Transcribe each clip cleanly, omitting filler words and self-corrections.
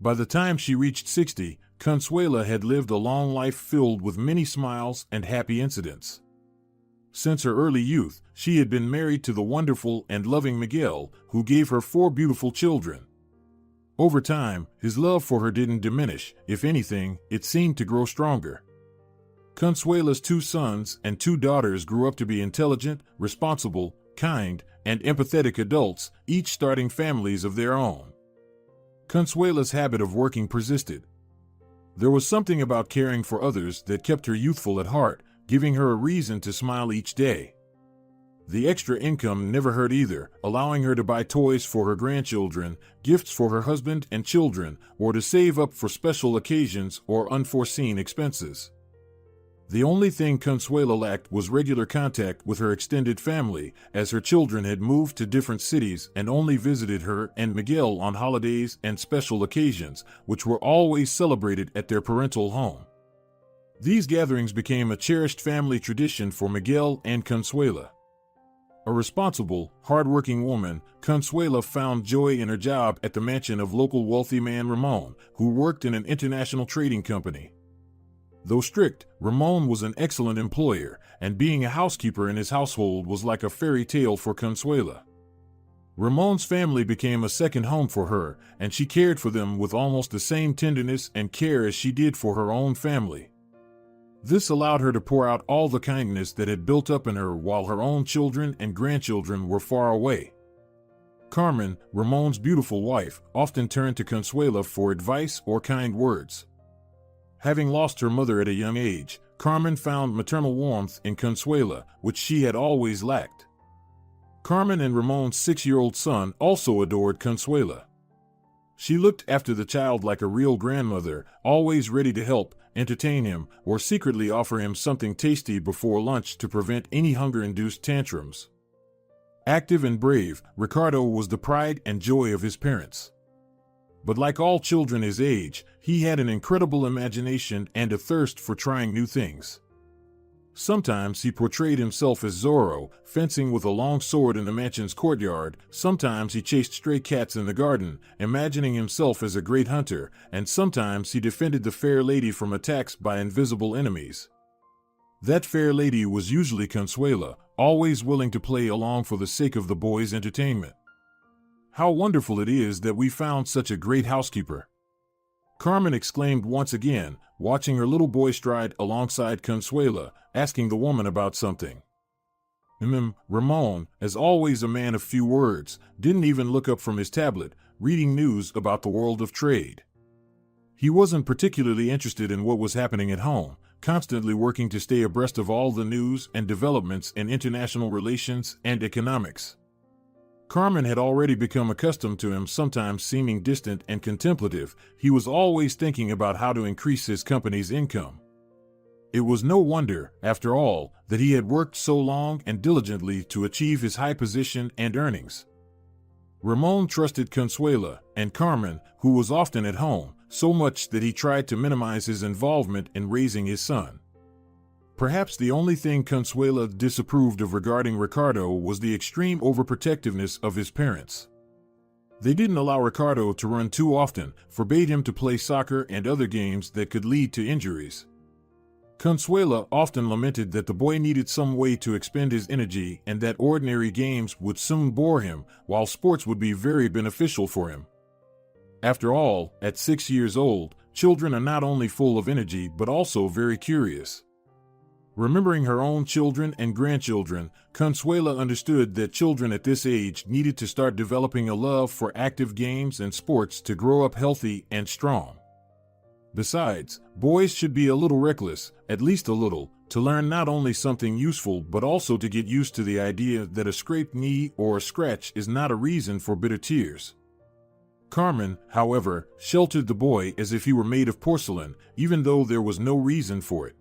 By the time she reached 60, Consuela had lived a long life filled with many smiles and happy incidents. Since her early youth, she had been married to the wonderful and loving Miguel, who gave her 4 beautiful children. Over time, his love for her didn't diminish. If anything, it seemed to grow stronger. Consuela's 2 sons and 2 daughters grew up to be intelligent, responsible, kind, and empathetic adults, each starting families of their own. Consuela's habit of working persisted. There was something about caring for others that kept her youthful at heart, giving her a reason to smile each day. The extra income never hurt either, allowing her to buy toys for her grandchildren, gifts for her husband and children, or to save up for special occasions or unforeseen expenses. The only thing Consuela lacked was regular contact with her extended family, as her children had moved to different cities and only visited her and Miguel on holidays and special occasions, which were always celebrated at their parental home. These gatherings became a cherished family tradition for Miguel and Consuela. A responsible, hard-working woman, Consuela found joy in her job at the mansion of local wealthy man Ramon, who worked in an international trading company. Though strict, Ramon was an excellent employer, and being a housekeeper in his household was like a fairy tale for Consuela. Ramon's family became a second home for her, and she cared for them with almost the same tenderness and care as she did for her own family. This allowed her to pour out all the kindness that had built up in her while her own children and grandchildren were far away. Carmen, Ramon's beautiful wife, often turned to Consuela for advice or kind words. Having lost her mother at a young age, Carmen found maternal warmth in Consuela, which she had always lacked. Carmen and Ramon's 6-year-old son also adored Consuela. She looked after the child like a real grandmother, always ready to help, entertain him, or secretly offer him something tasty before lunch to prevent any hunger-induced tantrums. Active and brave, Ricardo was the pride and joy of his parents. But like all children his age, he had an incredible imagination and a thirst for trying new things. Sometimes he portrayed himself as Zorro, fencing with a long sword in the mansion's courtyard. Sometimes he chased stray cats in the garden, imagining himself as a great hunter, and sometimes he defended the fair lady from attacks by invisible enemies. That fair lady was usually Consuela, always willing to play along for the sake of the boys' entertainment. How wonderful it is that we found such a great housekeeper! Carmen exclaimed once again, watching her little boy stride alongside Consuela, asking the woman about something. Ramon, as always a man of few words, didn't even look up from his tablet, reading news about the world of trade. He wasn't particularly interested in what was happening at home, constantly working to stay abreast of all the news and developments in international relations and economics. Carmen had already become accustomed to him sometimes seeming distant and contemplative. He was always thinking about how to increase his company's income. It was no wonder, after all, that he had worked so long and diligently to achieve his high position and earnings. Ramon trusted Consuela and Carmen, who was often at home, so much that he tried to minimize his involvement in raising his son. Perhaps the only thing Consuela disapproved of regarding Ricardo was the extreme overprotectiveness of his parents. They didn't allow Ricardo to run too often, forbade him to play soccer and other games that could lead to injuries. Consuela often lamented that the boy needed some way to expend his energy and that ordinary games would soon bore him, while sports would be very beneficial for him. After all, at 6 years old, children are not only full of energy but also very curious. Remembering her own children and grandchildren, Consuela understood that children at this age needed to start developing a love for active games and sports to grow up healthy and strong. Besides, boys should be a little reckless, at least a little, to learn not only something useful but also to get used to the idea that a scraped knee or a scratch is not a reason for bitter tears. Carmen, however, sheltered the boy as if he were made of porcelain, even though there was no reason for it.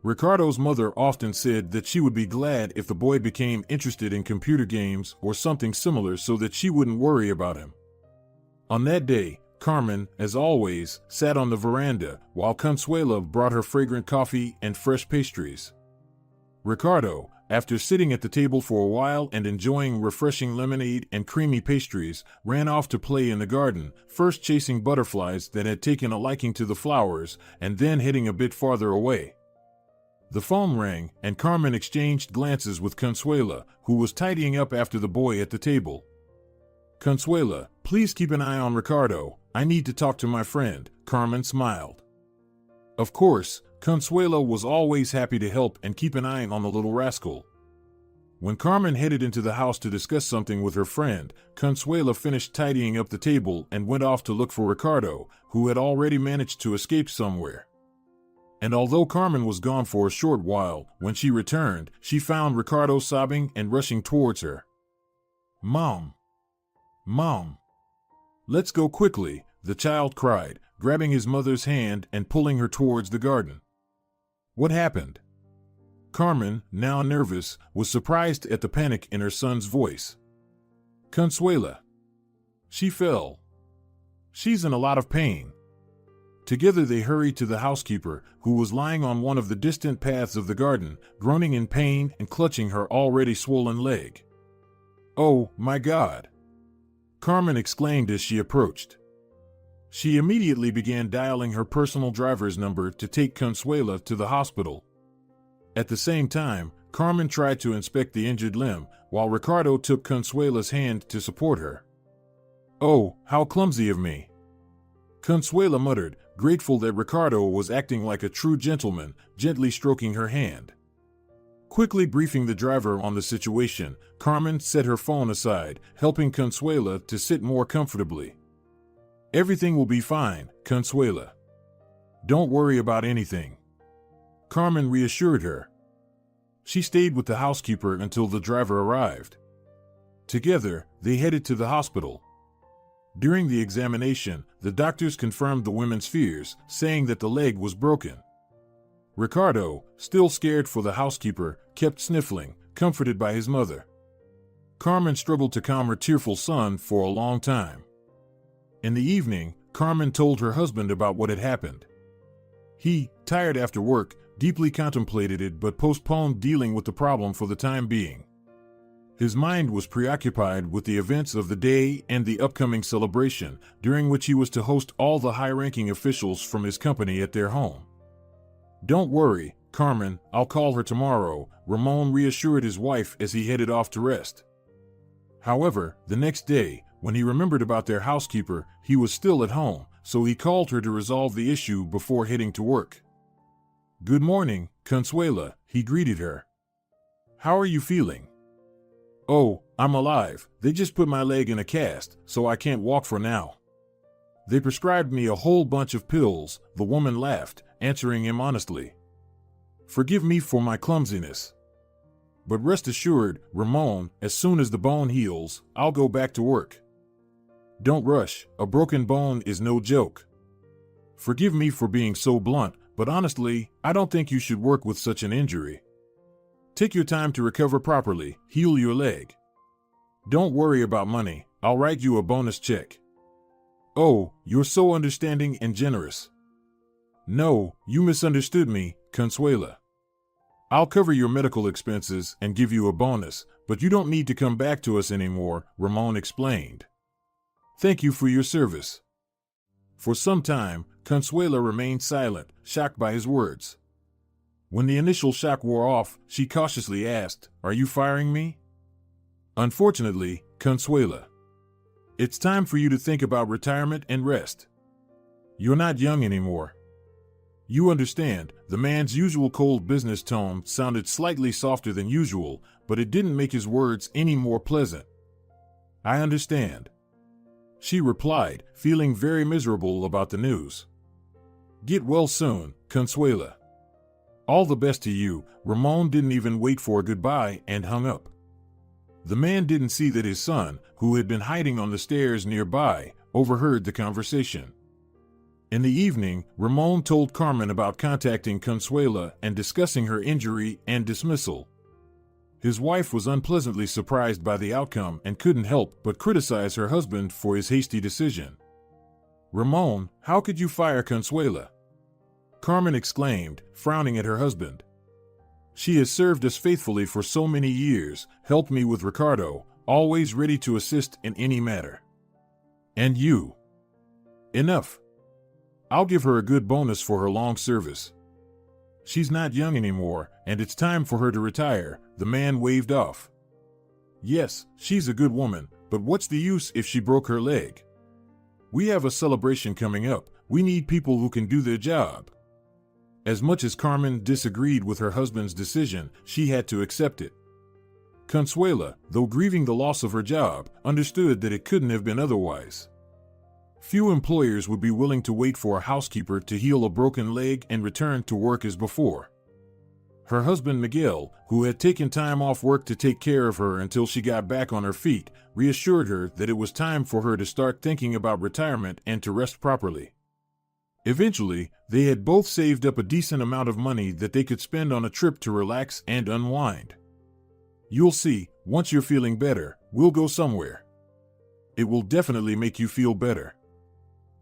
Ricardo's mother often said that she would be glad if the boy became interested in computer games or something similar so that she wouldn't worry about him. On that day, Carmen, as always, sat on the veranda while Consuela brought her fragrant coffee and fresh pastries. Ricardo, after sitting at the table for a while and enjoying refreshing lemonade and creamy pastries, ran off to play in the garden, first chasing butterflies that had taken a liking to the flowers, and then heading a bit farther away. The phone rang, and Carmen exchanged glances with Consuela, who was tidying up after the boy at the table. "Consuela, please keep an eye on Ricardo. I need to talk to my friend," Carmen smiled. Of course, Consuela was always happy to help and keep an eye on the little rascal. When Carmen headed into the house to discuss something with her friend, Consuela finished tidying up the table and went off to look for Ricardo, who had already managed to escape somewhere. And although Carmen was gone for a short while, when she returned, she found Ricardo sobbing and rushing towards her. "Mom! Mom! Let's go quickly," the child cried, grabbing his mother's hand and pulling her towards the garden. "What happened?" Carmen, now nervous, was surprised at the panic in her son's voice. "Consuela. She fell. She's in a lot of pain." Together they hurried to the housekeeper, who was lying on one of the distant paths of the garden, groaning in pain and clutching her already swollen leg. "Oh, my God!" Carmen exclaimed as she approached. She immediately began dialing her personal driver's number to take Consuela to the hospital. At the same time, Carmen tried to inspect the injured limb, while Ricardo took Consuela's hand to support her. "Oh, how clumsy of me!" Consuela muttered, grateful that Ricardo was acting like a true gentleman, gently stroking her hand. Quickly briefing the driver on the situation, Carmen set her phone aside, helping Consuela to sit more comfortably. "Everything will be fine, Consuela. Don't worry about anything," Carmen reassured her. She stayed with the housekeeper until the driver arrived. Together, they headed to the hospital. During the examination, the doctors confirmed the women's fears, saying that the leg was broken. Ricardo, still scared for the housekeeper, kept sniffling, comforted by his mother. Carmen struggled to calm her tearful son for a long time. In the evening, Carmen told her husband about what had happened. He, tired after work, deeply contemplated it but postponed dealing with the problem for the time being. His mind was preoccupied with the events of the day and the upcoming celebration, during which he was to host all the high-ranking officials from his company at their home. "Don't worry, Carmen, I'll call her tomorrow," Ramon reassured his wife as he headed off to rest. However, the next day, when he remembered about their housekeeper, he was still at home, so he called her to resolve the issue before heading to work. "Good morning, Consuela," he greeted her. "How are you feeling?" "Oh, I'm alive. They just put my leg in a cast, so I can't walk for now. They prescribed me a whole bunch of pills," the woman laughed, answering him honestly. "Forgive me for my clumsiness. But rest assured, Ramon, as soon as the bone heals, I'll go back to work. Don't rush, a broken bone is no joke. Forgive me for being so blunt, but honestly, I don't think you should work with such an injury. Take your time to recover properly, heal your leg. Don't worry about money, I'll write you a bonus check." "Oh, you're so understanding and generous." "No, you misunderstood me, Consuela. I'll cover your medical expenses and give you a bonus, but you don't need to come back to us anymore," Ramon explained. "Thank you for your service." For some time, Consuela remained silent, shocked by his words. When the initial shock wore off, she cautiously asked, "Are you firing me?" "Unfortunately, Consuela. It's time for you to think about retirement and rest. You're not young anymore." "You understand," the man's usual cold business tone sounded slightly softer than usual, but it didn't make his words any more pleasant. "I understand," she replied, feeling very miserable about the news. "Get well soon, Consuela." "All the best to you." Ramon didn't even wait for a goodbye and hung up. The man didn't see that his son, who had been hiding on the stairs nearby, overheard the conversation. In the evening, Ramon told Carmen about contacting Consuela and discussing her injury and dismissal. His wife was unpleasantly surprised by the outcome and couldn't help but criticize her husband for his hasty decision. "Ramon, how could you fire Consuela?" Carmen exclaimed, frowning at her husband. She has served us faithfully for so many years, helped me with Ricardo, always ready to assist in any matter. And you. Enough. I'll give her a good bonus for her long service. She's not young anymore, and it's time for her to retire, the man waved off. Yes, she's a good woman, but what's the use if she broke her leg? We have a celebration coming up. We need people who can do their job. As much as Carmen disagreed with her husband's decision, she had to accept it. Consuela, though grieving the loss of her job, understood that it couldn't have been otherwise. Few employers would be willing to wait for a housekeeper to heal a broken leg and return to work as before. Her husband Miguel, who had taken time off work to take care of her until she got back on her feet, reassured her that it was time for her to start thinking about retirement and to rest properly. Eventually, they had both saved up a decent amount of money that they could spend on a trip to relax and unwind. You'll see, once you're feeling better, we'll go somewhere. It will definitely make you feel better.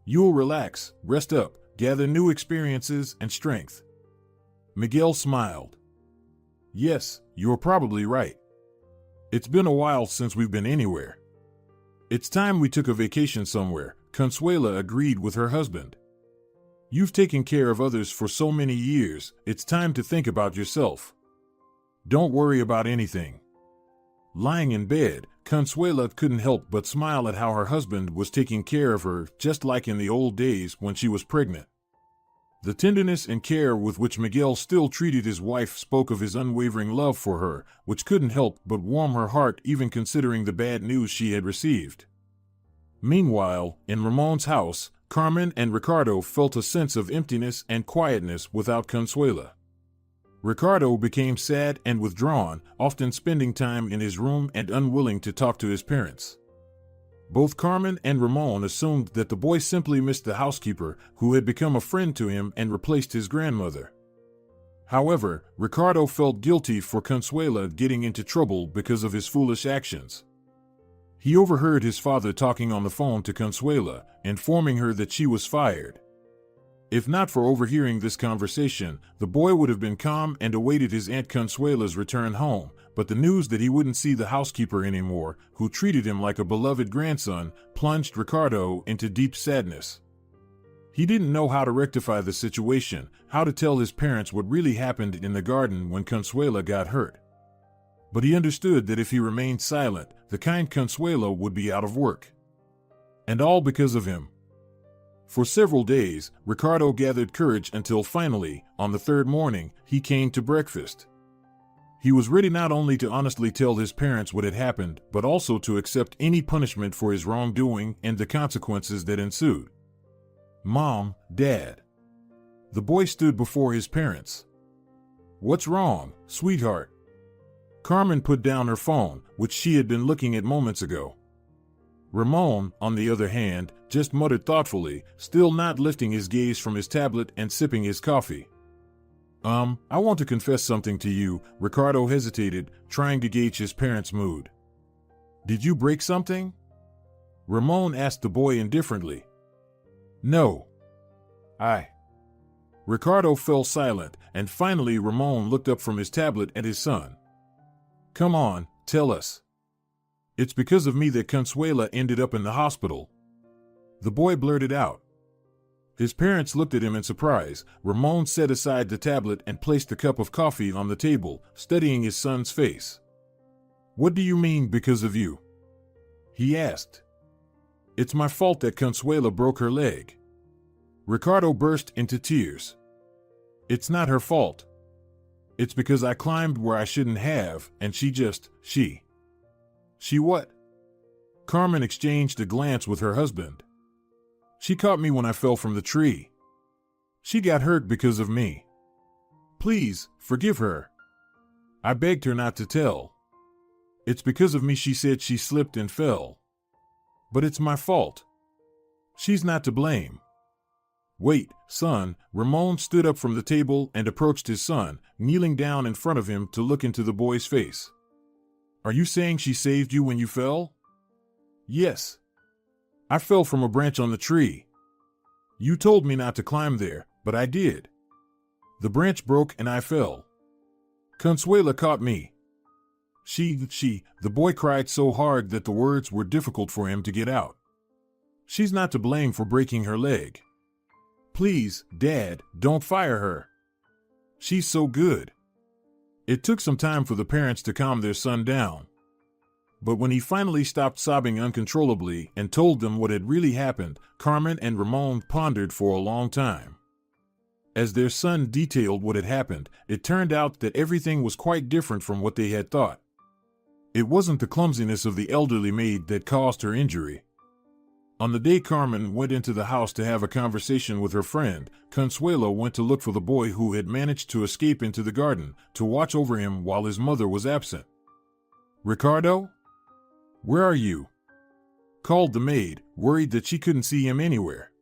You'll relax, rest up, gather new experiences and strength. Miguel smiled. Yes, you're probably right. It's been a while since we've been anywhere. It's time we took a vacation somewhere, Consuela agreed with her husband. You've taken care of others for so many years, it's time to think about yourself. Don't worry about anything. Lying in bed, Consuela couldn't help but smile at how her husband was taking care of her, just like in the old days when she was pregnant. The tenderness and care with which Miguel still treated his wife spoke of his unwavering love for her, which couldn't help but warm her heart even considering the bad news she had received. Meanwhile, in Ramon's house, Carmen and Ricardo felt a sense of emptiness and quietness without Consuela. Ricardo became sad and withdrawn, often spending time in his room and unwilling to talk to his parents. Both Carmen and Ramon assumed that the boy simply missed the housekeeper, who had become a friend to him and replaced his grandmother. However, Ricardo felt guilty for Consuela getting into trouble because of his foolish actions. He overheard his father talking on the phone to Consuela, informing her that she was fired. If not for overhearing this conversation, the boy would have been calm and awaited his Aunt Consuela's return home, but the news that he wouldn't see the housekeeper anymore, who treated him like a beloved grandson, plunged Ricardo into deep sadness. He didn't know how to rectify the situation, how to tell his parents what really happened in the garden when Consuela got hurt. But he understood that if he remained silent, the kind Consuela would be out of work. And all because of him. For several days, Ricardo gathered courage until finally, on the third morning, he came to breakfast. He was ready not only to honestly tell his parents what had happened, but also to accept any punishment for his wrongdoing and the consequences that ensued. Mom, Dad. The boy stood before his parents. What's wrong, sweetheart? Carmen put down her phone, which she had been looking at moments ago. Ramon, on the other hand, just muttered thoughtfully, still not lifting his gaze from his tablet and sipping his coffee. I want to confess something to you, Ricardo hesitated, trying to gauge his parents' mood. Did you break something? Ramon asked the boy indifferently. No. Ricardo fell silent, and finally Ramon looked up from his tablet at his son. Come on, tell us. It's because of me that Consuela ended up in the hospital. The boy blurted out. His parents looked at him in surprise. Ramon set aside the tablet and placed the cup of coffee on the table, studying his son's face. What do you mean because of you? He asked. It's my fault that Consuela broke her leg. Ricardo burst into tears. It's not her fault. It's because I climbed where I shouldn't have, and she what? Carmen exchanged a glance with her husband. She caught me when I fell from the tree. She got hurt because of me. Please, forgive her. I begged her not to tell. It's because of me she said she slipped and fell. But it's my fault. She's not to blame. Wait, son. Ramon stood up from the table and approached his son, kneeling down in front of him to look into the boy's face. Are you saying she saved you when you fell? Yes. I fell from a branch on the tree. You told me not to climb there, but I did. The branch broke and I fell. Consuela caught me. The boy cried so hard that the words were difficult for him to get out. She's not to blame for breaking her leg. Please, Dad, don't fire her. She's so good. It took some time for the parents to calm their son down. But when he finally stopped sobbing uncontrollably and told them what had really happened, Carmen and Ramon pondered for a long time. As their son detailed what had happened, it turned out that everything was quite different from what they had thought. It wasn't the clumsiness of the elderly maid that caused her injury. On the day Carmen went into the house to have a conversation with her friend, Consuela went to look for the boy who had managed to escape into the garden to watch over him while his mother was absent. "Ricardo? Where are you?" called the maid, worried that she couldn't see him anywhere.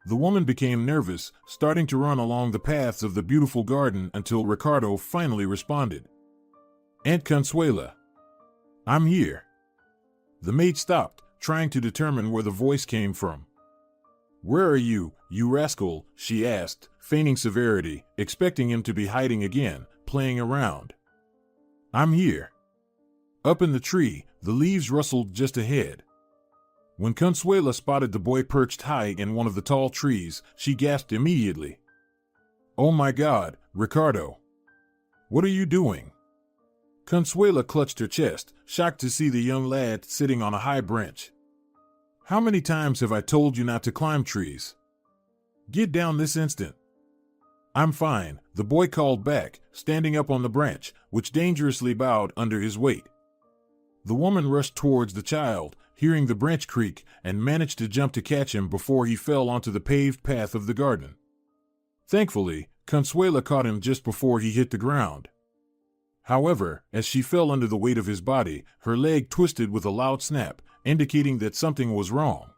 The woman became nervous, starting to run along the paths of the beautiful garden until Ricardo finally responded. "Aunt Consuela. I'm here." The maid stopped, trying to determine where the voice came from. "Where are you, you rascal?" she asked, feigning severity, expecting him to be hiding again, playing around. "I'm here." Up in the tree, the leaves rustled just ahead. When Consuela spotted the boy perched high in one of the tall trees, she gasped immediately. "Oh my God, Ricardo! What are you doing?" Consuela clutched her chest, shocked to see the young lad sitting on a high branch. "How many times have I told you not to climb trees? Get down this instant." "I'm fine," the boy called back, standing up on the branch, which dangerously bowed under his weight. The woman rushed towards the child, hearing the branch creak, and managed to jump to catch him before he fell onto the paved path of the garden. Thankfully, Consuela caught him just before he hit the ground. However, as she fell under the weight of his body, her leg twisted with a loud snap, indicating that something was wrong.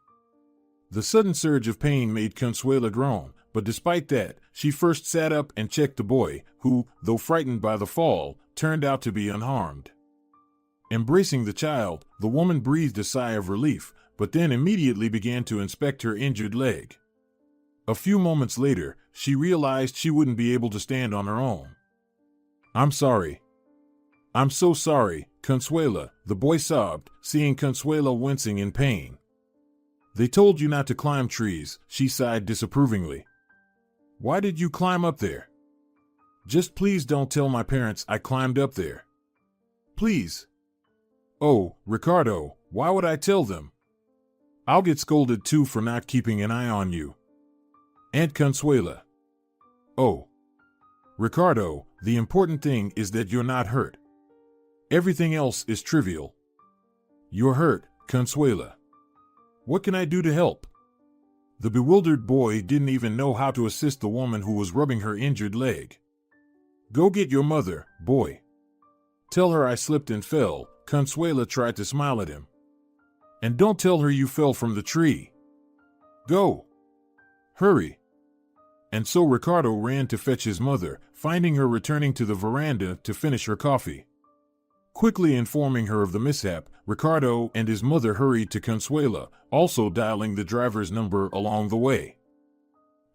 The sudden surge of pain made Consuela groan, but despite that, she first sat up and checked the boy, who, though frightened by the fall, turned out to be unharmed. Embracing the child, the woman breathed a sigh of relief, but then immediately began to inspect her injured leg. A few moments later, she realized she wouldn't be able to stand on her own. "I'm sorry. I'm so sorry, Consuela," the boy sobbed, seeing Consuela wincing in pain. "They told you not to climb trees," she sighed disapprovingly. "Why did you climb up there? Just please don't tell my parents I climbed up there. Please." "Oh, Ricardo, why would I tell them? I'll get scolded too for not keeping an eye on you." "Aunt Consuela." "Oh. Ricardo, the important thing is that you're not hurt. Everything else is trivial." "You're hurt, Consuela. What can I do to help?" The bewildered boy didn't even know how to assist the woman who was rubbing her injured leg. "Go get your mother, boy. Tell her I slipped and fell." Consuela tried to smile at him. "And don't tell her you fell from the tree. Go. Hurry." And so Ricardo ran to fetch his mother, finding her returning to the veranda to finish her coffee. Quickly informing her of the mishap, Ricardo and his mother hurried to Consuela, also dialing the driver's number along the way.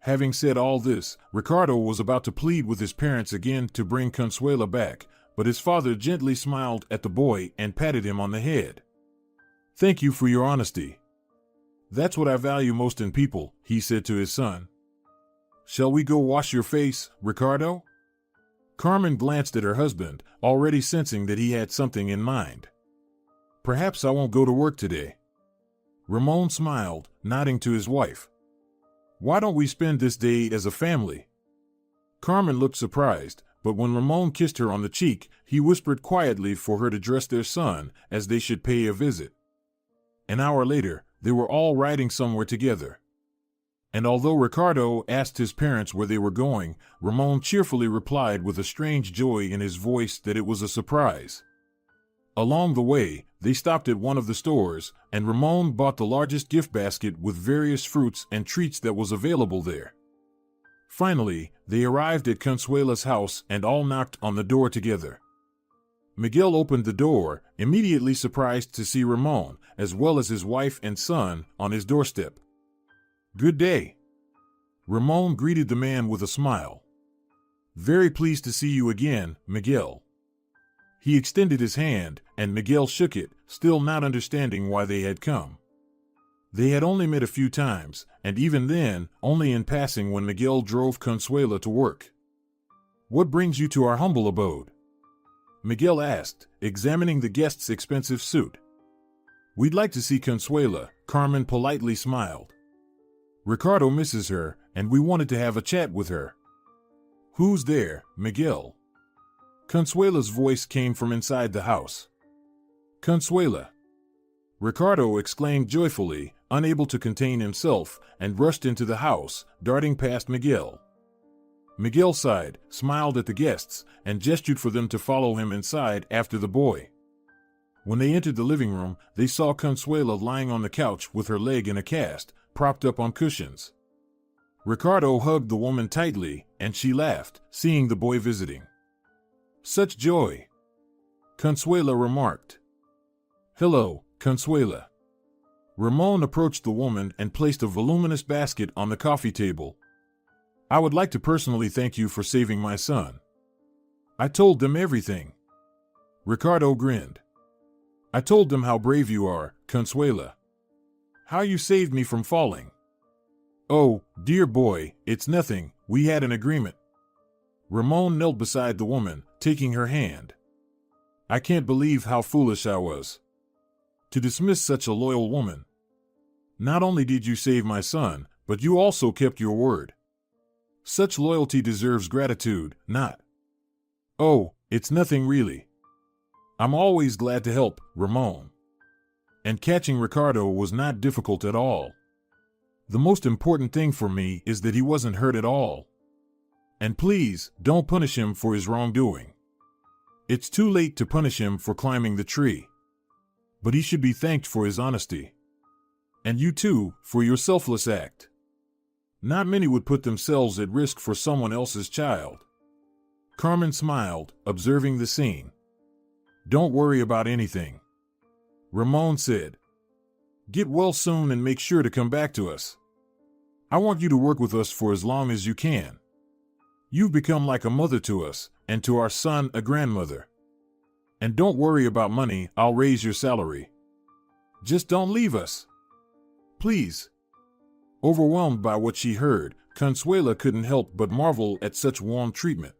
Having said all this, Ricardo was about to plead with his parents again to bring Consuela back, but his father gently smiled at the boy and patted him on the head. "Thank you for your honesty. That's what I value most in people," he said to his son. "Shall we go wash your face, Ricardo?" Carmen glanced at her husband, already sensing that he had something in mind. "Perhaps I won't go to work today." Ramon smiled, nodding to his wife. "Why don't we spend this day as a family?" Carmen looked surprised, but when Ramon kissed her on the cheek, he whispered quietly for her to dress their son, as they should pay a visit. An hour later, they were all riding somewhere together. And although Ricardo asked his parents where they were going, Ramon cheerfully replied with a strange joy in his voice that it was a surprise. Along the way, they stopped at one of the stores, and Ramon bought the largest gift basket with various fruits and treats that was available there. Finally, they arrived at Consuela's house and all knocked on the door together. Miguel opened the door, immediately surprised to see Ramon, as well as his wife and son, on his doorstep. "Good day." Ramon greeted the man with a smile. Very pleased to see you again, Miguel. He extended his hand, and Miguel shook it, still not understanding why they had come. They had only met a few times, and even then, only in passing when Miguel drove Consuela to work. What brings you to our humble abode? Miguel asked, examining the guest's expensive suit. We'd like to see Consuela, Carmen politely smiled. Ricardo misses her, and we wanted to have a chat with her. Who's there, Miguel? Consuela's voice came from inside the house. Consuela! Ricardo exclaimed joyfully, unable to contain himself, and rushed into the house, darting past Miguel. Miguel sighed, smiled at the guests, and gestured for them to follow him inside after the boy. When they entered the living room, they saw Consuela lying on the couch with her leg in a cast, propped up on cushions. Ricardo hugged the woman tightly, and she laughed, seeing the boy visiting. Such joy! Consuela remarked. Hello, Consuela. Ramon approached the woman and placed a voluminous basket on the coffee table. I would like to personally thank you for saving my son. I told them everything. Ricardo grinned. I told them how brave you are, Consuela. How you saved me from falling. Oh, dear boy, it's nothing, we had an agreement. Ramon knelt beside the woman, taking her hand. I can't believe how foolish I was. To dismiss such a loyal woman. Not only did you save my son, but you also kept your word. Such loyalty deserves gratitude, not. Oh, it's nothing really. I'm always glad to help, Ramon. And catching Ricardo was not difficult at all. The most important thing for me is that he wasn't hurt at all. And please, don't punish him for his wrongdoing. It's too late to punish him for climbing the tree. But he should be thanked for his honesty. And you too, for your selfless act. Not many would put themselves at risk for someone else's child. Carmen smiled, observing the scene. Don't worry about anything. Ramon said. Get well soon and make sure to come back to us. I want you to work with us for as long as you can. You've become like a mother to us, and to our son a grandmother. And don't worry about money, I'll raise your salary. Just don't leave us. Please. Overwhelmed by what she heard, Consuela couldn't help but marvel at such warm treatment.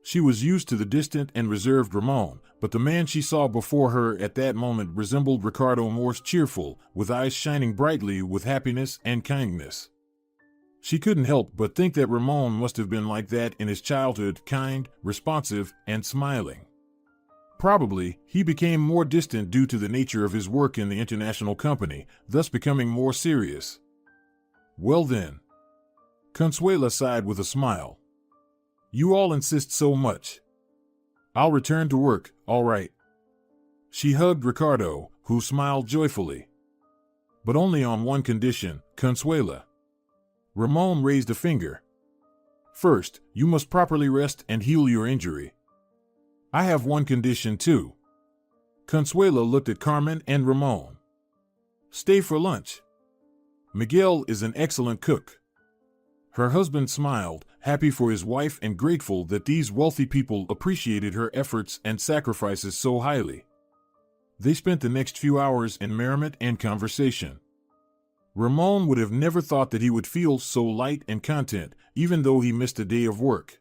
She was used to the distant and reserved Ramon, but the man she saw before her at that moment resembled Ricardo more cheerful, with eyes shining brightly with happiness and kindness. She couldn't help but think that Ramon must have been like that in his childhood, kind, responsive, and smiling. Probably, he became more distant due to the nature of his work in the international company, thus becoming more serious. Well then. Consuela sighed with a smile. You all insist so much. I'll return to work, all right. She hugged Ricardo, who smiled joyfully. But only on one condition, Consuela. Ramon raised a finger. First, you must properly rest and heal your injury. I have one condition too. Consuela looked at Carmen and Ramon. Stay for lunch. Miguel is an excellent cook. Her husband smiled, happy for his wife and grateful that these wealthy people appreciated her efforts and sacrifices so highly. They spent the next few hours in merriment and conversation. Ramon would have never thought that he would feel so light and content, even though he missed a day of work.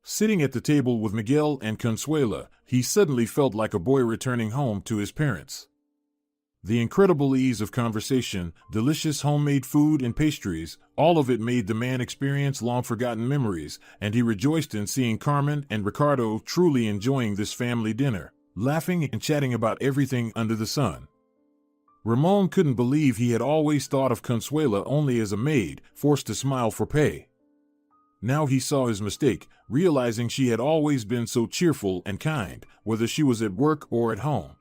Sitting at the table with Miguel and Consuela, he suddenly felt like a boy returning home to his parents. The incredible ease of conversation, delicious homemade food and pastries, all of it made the man experience long-forgotten memories, and he rejoiced in seeing Carmen and Ricardo truly enjoying this family dinner, laughing and chatting about everything under the sun. Ramon couldn't believe he had always thought of Consuela only as a maid, forced to smile for pay. Now he saw his mistake, realizing she had always been so cheerful and kind, whether she was at work or at home.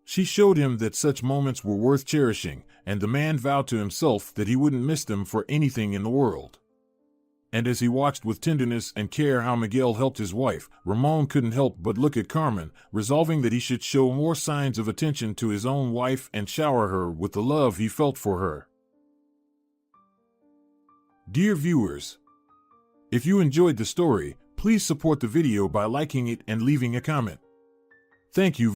She showed him that such moments were worth cherishing, and the man vowed to himself that he wouldn't miss them for anything in the world. And as he watched with tenderness and care how Miguel helped his wife, Ramon couldn't help but look at Carmen, resolving that he should show more signs of attention to his own wife and shower her with the love he felt for her. Dear viewers, If you enjoyed the story, please support the video by liking it and leaving a comment. Thank you